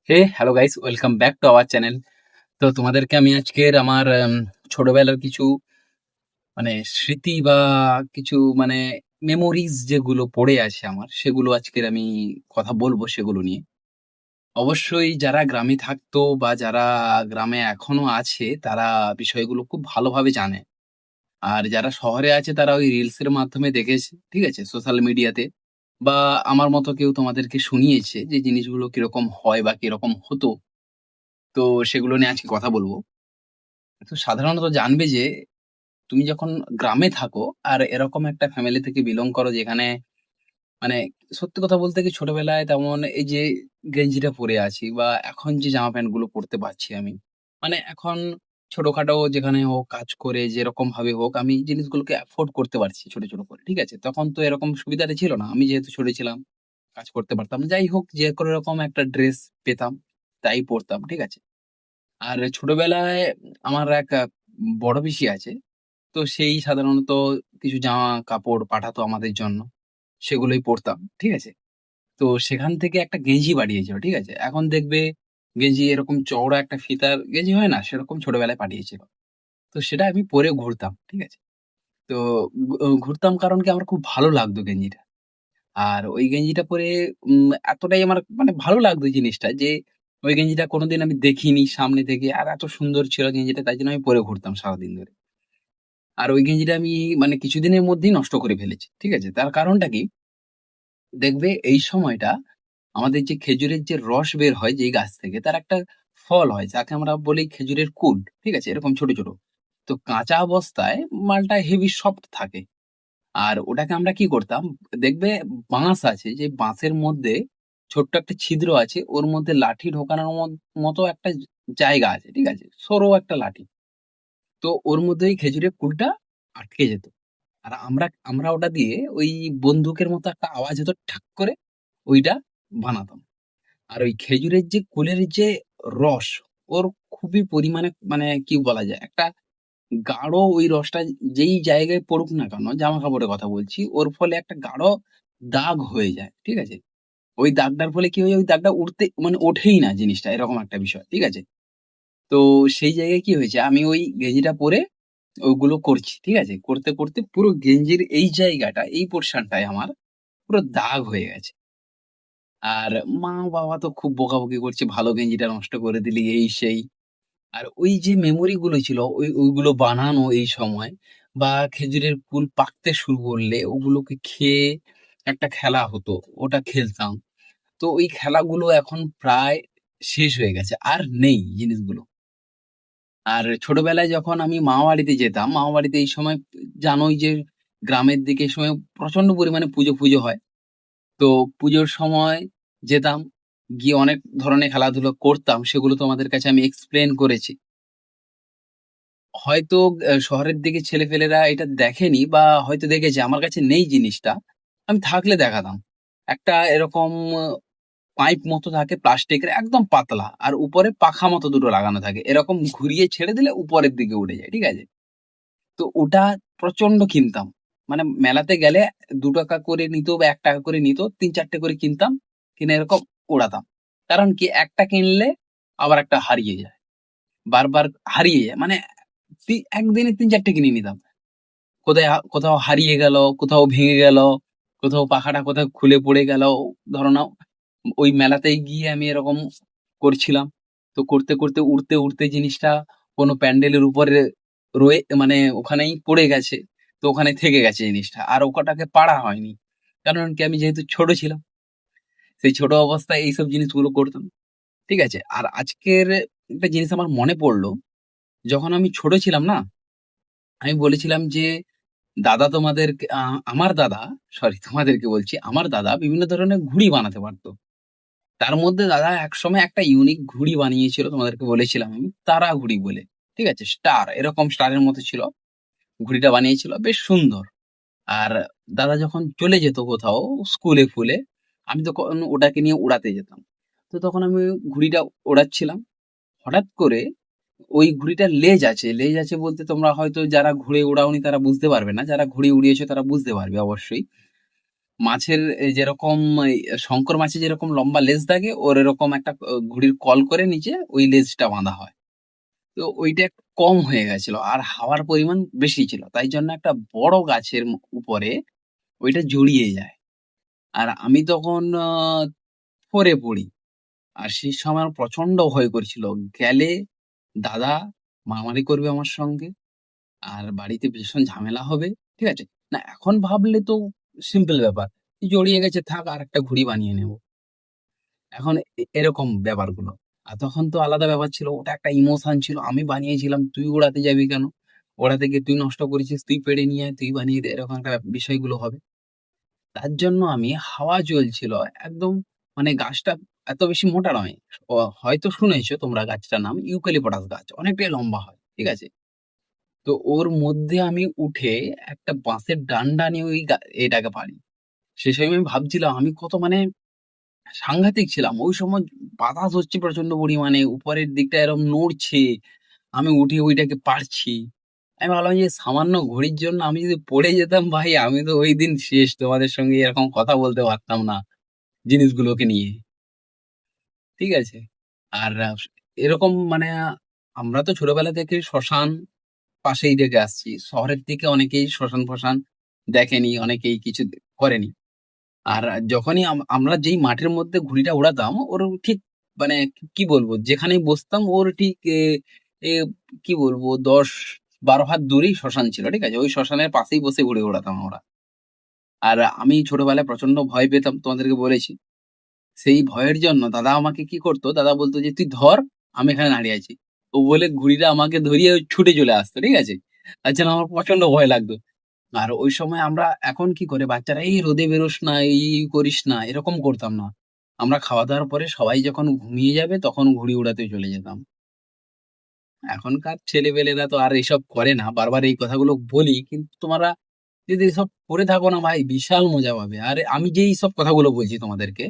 Hey hello guys, welcome back to our channel. তো তোমাদেরকে আমি আজকের আমার ছোটবেলার কিছু স্মৃতি বা কিছু মেমোরিজ যেগুলো পড়ে আছে আমার, সেগুলো আজকের আমি কথা বলবো সেগুলো নিয়ে। অবশ্যই যারা গ্রামে থাকতো বা যারা গ্রামে এখনো আছে তারা বিষয়গুলো খুব ভালোভাবে জানে। আর যারা শহরে আছে তারা ওই রিলসের মাধ্যমে দেখেছে, ঠিক আছে? সোশ্যাল মিডিয়াতে বা আমার মতো কেউ তোমাদেরকে শুনিয়েছে যে জিনিসগুলো কিরকম হয় বা কিরকম হতো। তো সেগুলো নিয়ে আজকে কথা বলব। তো সাধারণত জানবে যে তুমি যখন গ্রামে থাকো আর এরকম একটা ফ্যামিলি থেকে বিলং করো যেখানে মানে সত্যি কথা বলতে কি ছোটবেলায় তেমন এই যে গেঞ্জিটা পরে আছি বা এখন যে জামা প্যান্ট গুলো পরতে পারছি আমি, এখন ছোটখাটো যেখানে হোক কাজ করে যেরকম ভাবে হোক আমি জিনিসগুলোকে অ্যাফোর্ড করতে পারছি ছোট ছোট করে, ঠিক আছে? তখন তো এরকম সুবিধাটা ছিল না। আমি যেহেতু ছোট ছিলাম, কাজ করতে পারতাম, যাই হোক যে কোনো রকম একটা ড্রেস পেতাম, তাই পরতাম, ঠিক আছে? আর ছোটবেলায় আমার এক বড় পিসি আছে। তো সেই সাধারণত কিছু জামা কাপড় পাঠাতো আমাদের জন্য। সেগুলোই পড়তাম। ঠিক আছে? তো সেখান থেকে একটা গেঞ্জি পাঠিয়েছিল। ঠিক আছে? এখন দেখবে গেঞ্জি এরকম চওড়া একটা ফিতার গেঞ্জি হয় না? সেরকম ছোটবেলায় পাঠিয়েছিল। তো সেটা আমি পরে ঘুরতাম। ঠিক আছে? তো ঘুরতাম কারণ কি আমার খুব ভালো লাগতো গেঞ্জিটা। আর ওই গেঞ্জিটা পরে এতটাই আমার ভালো লাগতো জিনিসটা যে ওই গেঞ্জিটা কোনদিন আমি দেখিনি সামনে থেকে। আর এত সুন্দর ছিল গেঞ্জিটা, তাই জন্য আমি পরে ঘুরতাম সারাদিন ধরে। আর ওই গেঞ্জিটা আমি কিছুদিনের মধ্যেই নষ্ট করে ফেলেছি। ঠিক আছে? তার কারণটা কি? দেখবে এই সময়টা আমাদের যে খেজুরের যে রস বের হয় যেই গাছ থেকে, তার একটা ফল হয় যাকে আমরা বলি খেজুরের কুল। ঠিক আছে? এরকম ছোট, ছোট। তো কাঁচা অবস্থায় মালটা হেভি সফট থাকে। আর ওটাকে আমরা কি করতাম, দেখবে বাঁশ আছে, যে বাঁশের মধ্যে ছোট্ট একটা ছিদ্র আছে। ওর মধ্যে লাঠি ঢোকানোর মতো একটা জায়গা আছে। ঠিক আছে? সরু একটা লাঠি। তো ওর মধ্যে ওই খেজুরের কুলটা আটকে যেত। আর আমরা আমরা ওটা দিয়ে ওই বন্দুকের মতো একটা আওয়াজ হতো ঠাক করে, ওইটা বানাতাম। আর ওই খেজুরের যে কুলের যে রস, ওর খুবই পরিমাণে কি বলা যায়? একটা গাঢ় ওই রসটা যেই জায়গায় পড়ুক না কেন, জামা কাপড়ের কথা বলছি, ওর ফলে একটা গাঢ় দাগ হয়ে যায়। ঠিক আছে? ওই দাগটার ফলে কি হয়? ওই দাগটা উঠতে ওঠেই না জিনিসটা, এরকম একটা বিষয়। ঠিক আছে? তো সেই জায়গায় কি হয়েছে? আমি ওই গেঞ্জিটা পরে ওগুলো করছি। ঠিক আছে? করতে, করতে পুরো গেঞ্জির এই জায়গাটা, এই পোরশনটায় আমার পুরো দাগ হয়ে গেছে। আর মা-বাবা তো খুব বকাবকি করছে, "ভালো গেঞ্জিটা নষ্ট করে দিলি," এই সেই। আর ওই যে মেমোরি গুলো ছিল ওইগুলো বানানো এই সময় বা খেজুরের কুল পাকতে শুরু করলে ওগুলোকে খেয়ে একটা খেলা হতো, ওটা খেলতাম। তো ওই খেলাগুলো এখন প্রায় শেষ হয়ে গেছে। আর নেই জিনিসগুলো। আর ছোটবেলায় যখন আমি মামাবাড়িতে যেতাম, মামাবাড়িতে এই সময় জানোই যে গ্রামের দিকে এই সময় প্রচন্ড পরিমাণে পুজো হয়। তো পুজোর সময় যেতাম, গিয়ে অনেক ধরনের খেলাধুলা করতাম। সেগুলো তোমাদের কাছে আমি এক্সপ্লেইন করেছি। হয়তো শহরের দিকে ছেলেপেলেরা এটা দেখেনি বা হয়তো দেখেছে। আমার কাছে নেই জিনিসটা। আমি থাকলে দেখাতাম। একটা এরকম পাইপ মতো থাকে প্লাস্টিকের, একদম পাতলা। আর উপরে পাখা মতো দুটো লাগানো থাকে। এরকম ঘুরিয়ে ছেড়ে দিলে উপরের দিকে উড়ে যায়। ঠিক আছে? তো ওটা প্রচন্ড কিনতাম। মেলাতে গেলে ৳২ করে নিত বা ৳১ করে নিত। ৩-৪ টে করে কিনতাম। কিনে এরকম ওড়াতাম। কারণ কি, একটা কিনলে আবার একটা হারিয়ে যায়। বারবার হারিয়ে যায়। একদিনে ৩-৪ টে কিনে নিতাম। কোথাও হারিয়ে গেল, কোথাও ভেঙে গেল, কোথাও পাখাটা কোথাও খুলে পড়ে গেল। ধরে নাও ওই মেলাতেই গিয়ে আমি এরকম করছিলাম। তো করতে, করতে উড়তে জিনিসটা কোনো প্যান্ডেলের উপরে ওখানেই পড়ে গেছে। তো ওখানে থেকে গেছে জিনিসটা। আর ওটাকে পাড়া হয়নি। কারণ কি, আমি যেহেতু ছোট ছিলাম, সেই ছোট অবস্থায় এইসব জিনিসগুলো করতাম। ঠিক আছে? আর আজকের একটা জিনিস আমার মনে পড়ল, যখন আমি ছোট ছিলাম না, আমি বলেছিলাম যে দাদা তোমাদেরকে আমার দাদা, সরি তোমাদেরকে বলছি, আমার দাদা বিভিন্ন ধরনের ঘুড়ি বানাতে পারত। তার মধ্যে দাদা একসময় একটা ইউনিক ঘুড়ি বানিয়েছিল, তোমাদেরকে বলেছিলাম আমি, তারা ঘুড়ি বলে। ঠিক আছে? স্টার, এরকম স্টারের মতো ছিল। ঘুড়িটা বানিয়েছিল বেশ সুন্দর। আর দাদা যখন চলে যেত কোথাও স্কুলে ফুলে, আমি তখন ওটাকে নিয়ে উড়াতে যেতাম। তো তখন আমি ঘুড়িটা ওড়াচ্ছিলাম। হঠাৎ করে ওই ঘুড়িটার লেজ আছে। লেজ আছে বলতে তোমরা হয়তো যারা ঘুড়ি ওড়াওনি তারা বুঝতে পারবে না। যারা ঘুড়ি উড়িয়েছে তারা বুঝতে পারবে অবশ্যই। মাছের যেরকম এই শঙ্কর মাছের যেরকম লম্বা লেজ থাকে, ওর এরকম একটা ঘুড়ির কল করে নিচে ওই লেজটা বাঁধা হয়। তো ওইটা একটু কম হয়ে গেছিল। আর হাওয়ার পরিমাণ বেশি ছিল। তাই জন্য একটা বড় গাছের উপরে ওইটা জড়িয়ে যায়। আর আমি তখন 4 এ পড়ি। আর সেই সময় আমার প্রচন্ড ভয় করছিল। গেলে দাদা মারামারি করবে আমার সঙ্গে। আর বাড়িতে ভীষণ ঝামেলা হবে। ঠিক আছে? না এখন ভাবলে তো সিম্পল ব্যাপার। জড়িয়ে গেছে থাক আরেকটা ঘুড়ি বানিয়ে নেব। এখন এরকম ব্যাপারগুলো। আর তখন তো আলাদা ব্যাপার ছিল। ওটা একটা ইমোশন ছিল। আমি বানিয়েছিলাম, তুই উড়াতে যাবি কেন? ওড়াতে গিয়ে তুই নষ্ট করেছিস, তুই পেড়ে নিয়ে আয়, তুই বানিয়ে দে। এরকম একটা বিষয়গুলো হবে। তার জন্য আমি হাওয়া চলছিল একদম, মানে গাছটা এত বেশি মোটা নয়। হয়তো শুনেছো তোমরা গাছটার নাম ইউক্যালিপটাস গাছ। অনেকটাই লম্বা হয়। ঠিক আছে? তো ওর মধ্যে আমি উঠে একটা বাঁশের ডান্ডা নিয়ে ওই এটাকে পারি। সে সময় আমি ভাবছিলাম আমি কত মানে সাংঘাতিক ছিলাম। ওই সময় বাতাস হচ্ছে প্রচন্ড পরিমাণে, উপরের দিকটা এরকম নড়ছে। আমি উঠে ওইটাকে পারছি। আমি ভাবলাম যে সামান্য ঘড়ির জন্য আমি যদি পড়ে যেতাম ভাই, আমি তো ঐদিন শেষ। তোমাদের সঙ্গে এরকম কথা বলতে পারতাম না জিনিসগুলোকে নিয়ে। ঠিক আছে? আর এরকম মানে আমরা তো ছোটবেলা থেকে শ্মশান পাশেই দেখে আসছি। শহরের দিকে অনেকেই শ্মশান-ফশান দেখেনি, অনেকেই কিছু করেনি। আর যখনই আমরা যেই মাঠের মধ্যে ঘুড়িটা ওড়াতাম, ওর ঠিক মানে কি বলবো? যেখানেই বসতাম ওর ঠিক এ এ কি বলবো ১০-১২ হাত দূরেই শ্মশান ছিল। ঠিক আছে? ওই শ্মশানের পাশেই বসে ঘুড়ি ওড়াতাম আমরা। আর আমি ছোটবেলায় প্রচন্ড ভয় পেতাম, তোমাদেরকে বলেছি। সেই ভয়ের জন্য দাদা আমাকে কি করতো? দাদা বলতো যে, "তুই ধর, আমি এখানে দাঁড়িয়ে আছি।" ও বলে ঘুড়িটা আমাকে ধরিয়ে ও ছুটে চলে আসতো। ঠিক আছে? তার জন্য আমার প্রচন্ড ভয় লাগতো। আর ওই সময় আমরা এখন কি করে বাচ্চারা, "এই রোদে বেরোস না, এই করিস না।" এরকম করতাম না। আমরা খাওয়া-দাওয়ার পরে সবাই যখন ঘুমিয়ে যাবে তখন ঘুড়ি উড়াতে চলে যেতাম। এখনকার ছেলেপেলেরা তো আর এসব করে না। বারবার এই কথাগুলো বলি। কিন্তু তোমরা যদি এসব করে থাকো না ভাই, বিশাল মজা পাবে। আর আমি যে এইসব কথাগুলো বলছি তোমাদেরকে,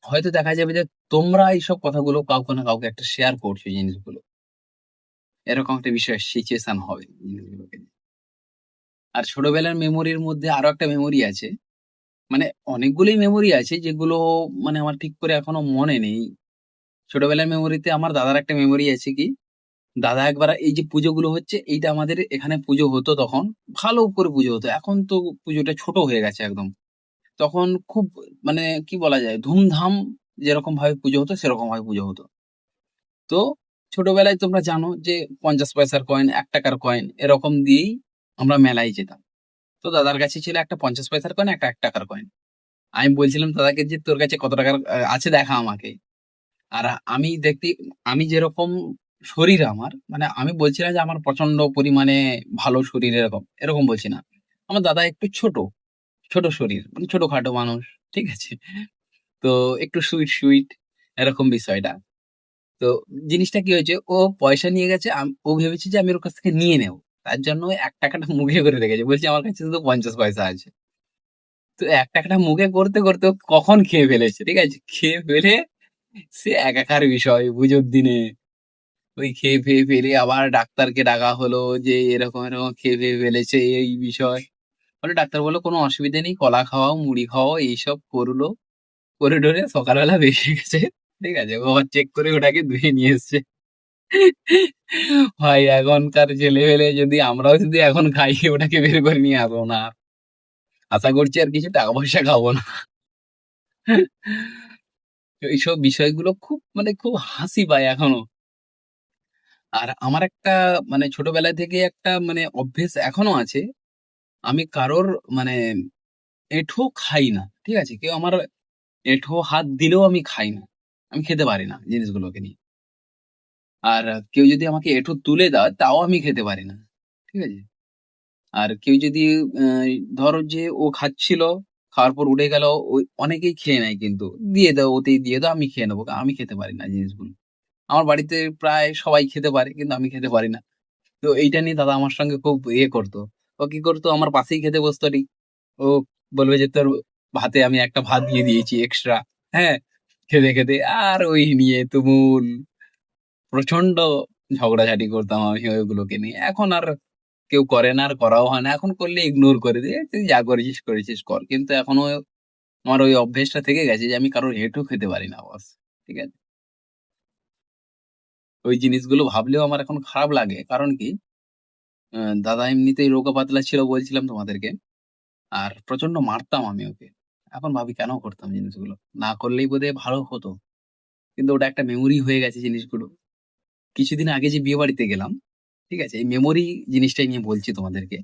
হয়তো দেখা যাবে যে তোমরা এইসব কথাগুলো কাউকে না কাউকে একটা শেয়ার করছো এই জিনিসগুলো। এরকম একটা বিষয় সিচুয়েশন হবে জিনিসগুলোকে নিয়ে। আর ছোটবেলার মেমোরির মধ্যে আরো একটা মেমোরি আছে। মানে অনেকগুলোই মেমোরি আছে যেগুলো মানে আমার ঠিক করে এখনো মনে নেই। ছোটবেলার মেমোরিতে আমার দাদার একটা মেমোরি আছে কি, দাদা একবার এই যে পুজোগুলো হচ্ছে, এইটা আমাদের এখানে পুজো হতো তখন। ভালো করে পুজো হতো। এখন তো পুজোটা ছোট হয়ে গেছে একদম। তখন খুব মানে কি বলা যায়? ধুমধাম যেরকম ভাবে পুজো হতো সেরকম ভাবে পুজো হতো। তো ছোটবেলায় তোমরা জানো যে ৫০ পয়সার কয়েন, ৳১ র কয়েন এরকম দিয়েই আমরা মেলায় যেতাম। তো দাদার কাছে ছিল একটা ৫০ পয়সার কয়েন, একটা ৳১ র কয়েন। আমি বলছিলাম দাদাকে যে, "তোর কাছে কত টাকার আছে দেখা আমাকে।" আর আমি যেরকম শরীর আমার, মানে আমি বলছি না যে আমার প্রচন্ড পরিমাণে ভালো শরীর এরকম, এরকম বলছি না। আমার দাদা একটু ছোট, ছোট শরীর, মানে ছোটখাটো মানুষ। ঠিক আছে? তো একটু সুইট এরকম বিষয়টা। তো জিনিসটা কি হয়েছে, ও পয়সা নিয়ে গেছে, ও ভেবেছে যে আমি ওর কাছ থেকে নিয়ে নেব। তার জন্য ওই ৳১ টা মুখে করে রেখেছে। বলছে আমার কাছে শুধু ৫০ পয়সা আছে। তো ৳১ টা মুখে করতে ও কখন খেয়ে ফেলেছে। ঠিক আছে? খেয়ে ফেলে সে একাকার বিষয় পুজোর দিনে। ওই খেয়ে ফেলে আবার ডাক্তারকে ডাকা হলো যে এরকম খেয়ে ফেলেছে এই বিষয়। পরে ডাক্তার বলল, "কোনো অসুবিধা নেই। কলা খাওয়াও, মুড়ি খাওয়াও" এইসব করলো। করে টরে সকালবেলা বেরিয়ে গেছে। ঠিক আছে? ও আবার চেক করে ওটাকে ধুয়ে নিয়ে এসছে। ভাই এখনকার ছেলেপেলে যদি আমরাও যদি এখন খাই ওটাকে বের করে নিয়ে আসবো না। আশা করছি আর কিছু টাকা পয়সা খাবো না। এইসব বিষয়গুলো খুব মানে খুব হাসি পায় এখনো। আর আমার একটা মানে ছোটবেলা থেকে একটা মানে অভ্যেস এখনো আছে। আমি কারোর মানে এঁঠো খাই না। ঠিক আছে? কেউ আমার এঁঠো হাত দিলেও আমি খাই না। আমি খেতে পারি না জিনিসগুলোকে নিয়ে। আর কেউ যদি আমাকে এঁঠো তুলে দেয় তাও আমি খেতে পারি না। ঠিক আছে? আর কেউ যদি আ ধরো যে ও খাচ্ছিল, খাওয়ার পর উঠে গেল, ওই অনেকেই খেয়ে নেয় কিন্তু। দিয়ে দাও, ওতেই দিয়ে দাও, আমি খেয়ে নেবো। আমি খেতে পারি না জিনিসগুলো। আমার বাড়িতে প্রায় সবাই খেতে পারে কিন্তু আমি খেতে পারি না। তো এইটা নিয়ে দাদা আমার সঙ্গে খুব করত। ও কি করতো আমার পাশেই খেতে বসতো ঠিক। ও বলবে যে, "তোর ভাতে আমি একটা ভাত দিয়ে দিয়েছি এক্সট্রা।" হ্যাঁ? খেতে আর ওই নিয়ে তুমুল প্রচন্ড ঝগড়াঝাটি করতাম আমি ওইগুলোকে নিয়ে। এখন আর কেউ করে না আর করাও হয় না। এখন করলে ইগনোর করে দিয়ে, "তুই যা করেছিস, করেছিস কর।" কিন্তু এখনো আমার ওই অভ্যেসটা থেকে গেছে যে আমি কারোর হেটও খেতে পারি না বস। ঠিক আছে? ওই জিনিসগুলো ভাবলেও আমার এখন খারাপ লাগে। কারণ কি? আ দাদা এমনিতেই রোগা পাতলা ছিল বলছিলাম তোমাদেরকে। আর প্রচন্ড মারতাম আমি ওকে। এখন ভাবি কেন করতাম জিনিসগুলো? না করলেই বোধহয় ভালো হতো। কিন্তু ওটা একটা মেমোরি হয়ে গেছে জিনিসগুলো। কিছুদিন আগে যে বিয়েবাড়িতে গেলাম, ঠিক আছে? এই মেমোরি জিনিসটাই নিয়ে বলছি তোমাদেরকে।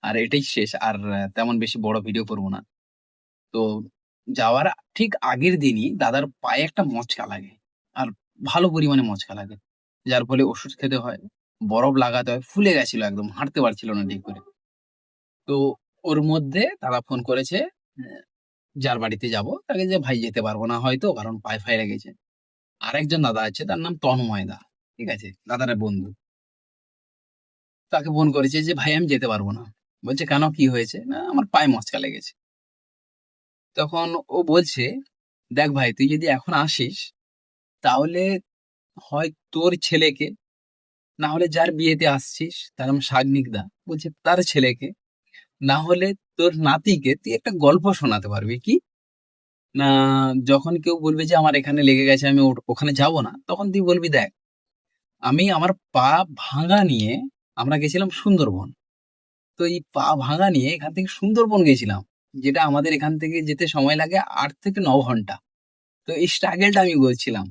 আর এটাই শেষ। আর তেমন বেশি বড় ভিডিও করব না। তো যাওয়ার ঠিক আগের দিনই দাদার পায়ে একটা মচকা লাগে। আর ভালো পরিমাণে মচকা লাগে। যার ফলে ওষুধ খেতে হয়, বরফ লাগাতে হয়। ফুলে গেছিল একদম, হাঁটতে পারছিল না ঠিক করে। তো ওর মধ্যে দাদা ফোন করেছে, অ্যা যার বাড়িতে যাবো তাকে যে, "ভাই যেতে পারব না হয়তো কারণ পায়ে ফায়ে লেগেছে।" আরেকজন দাদা আছে তার নাম তন্ময় দা। ঠিক আছে? দাদার এক বন্ধু। তাকে ফোন করেছে যে, "ভাই আমি যেতে পারব না।" বলছে, "কেন কি হয়েছে?" "না আমার পায়ে মচকা লেগেছে।" তখন ও বলছে, "দেখ ভাই তুই যদি এখন আসিস তাহলে হয় তোর ছেলেকে, না হলে যার বিয়েতে আসছিস তার নাম সাগ্নিক দা, বলছে তার ছেলেকে, না হলে তোর নাতিকে তুই একটা গল্প শোনাতে পারবি। কি? না যখন কেউ বলবে যে আমার এখানে লেগে গেছে আমি ওখানে যাব না, তখন তুই বলবি দেখ আমি আমার পা ভাঙা নিয়ে আমরা গেছিলাম সুন্দরবন। তো এই পা ভাঙা নিয়ে এখান থেকে সুন্দরবন গেছিলাম। যেটা আমাদের এখান থেকে যেতে সময় লাগে ৮ থেকে ৯ ঘন্টা। তো এই স্ট্রাগল টা আমি বলছিলাম।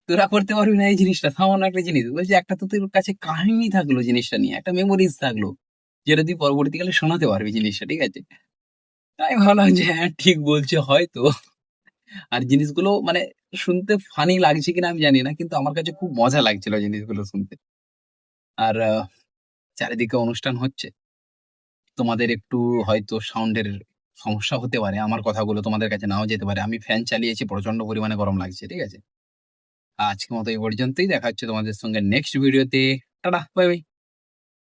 তোরা করতে পারবি না এই জিনিসটা, সামান্য একটা জিনিস। বলছি একটা তো তোর কাছে কাহিনী থাকলো জিনিসটা নিয়ে, একটা মেমোরিজ থাকলো। যেটা তুই পরবর্তীকালে শোনাতে পারবি জিনিসটা, ঠিক আছে? আমি ভাবলাম যে হ্যাঁ, ঠিক বলছে হয়তো। আর জিনিসগুলো মানে শুনতে ফানি লাগছে কিনা আমি জানি না। কিন্তু আমার কাছে খুব মজা লাগছিল জিনিসগুলো শুনতে। আর চারিদিকে অনুষ্ঠান হচ্ছে। তোমাদের একটু হয়তো সাউন্ডের সমস্যা হতে পারে। আমার কথাগুলো তোমাদের কাছে নাও যেতে পারে। আমি ফ্যান চালিয়েছি, প্রচন্ড পরিমাণে গরম লাগছে। ঠিক আছে? আজকের মতো এই পর্যন্তই। দেখা হচ্ছে তোমাদের সঙ্গে নেক্সট ভিডিওতে। Tata, bye, by.